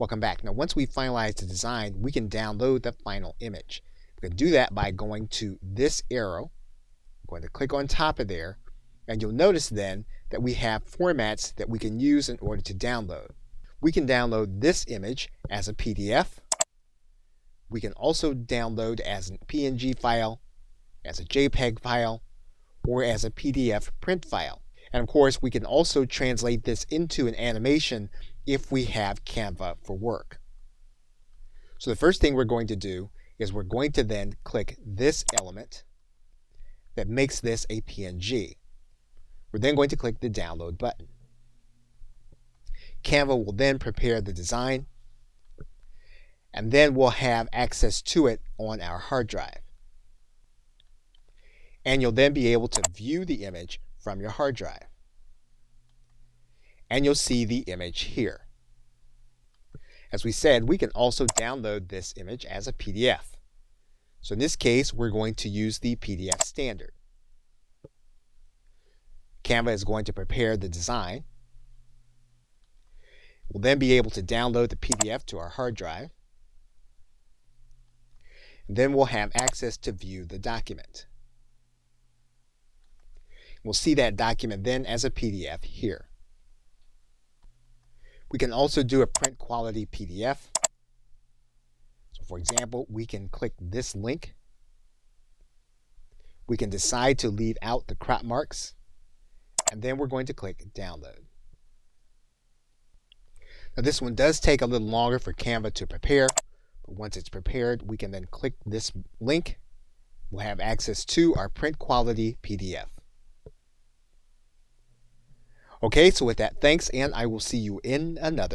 Welcome back. Now once we finalize the design, we can download the final image. We can do that by going to this arrow. I'm going to click on top of there, and you'll notice then that we have formats that we can use in order to download. We can download this image as a PDF. We can also download as a PNG file, as a JPEG file, or as a PDF print file. And of course, we can also translate this into an animation if we have Canva for work. So the first thing we're going to do is we're going to then click this element that makes this a PNG. We're then going to click the download button. Canva will then prepare the design, and then we'll have access to it on our hard drive. And you'll then be able to view the image from your hard drive. And you'll see the image here. As we said, we can also download this image as a PDF. So in this case, we're going to use the PDF standard. Canva is going to prepare the design. We'll then be able to download the PDF to our hard drive. And then we'll have access to view the document. We'll see that document then as a PDF here. We can also do a print quality PDF. So for example, we can click this link. We can decide to leave out the crop marks, and then we're going to click download. Now this one does take a little longer for Canva to prepare, but once it's prepared, we can then click this link. We'll have access to our print quality PDF. Okay, so with that, thanks, and I will see you in another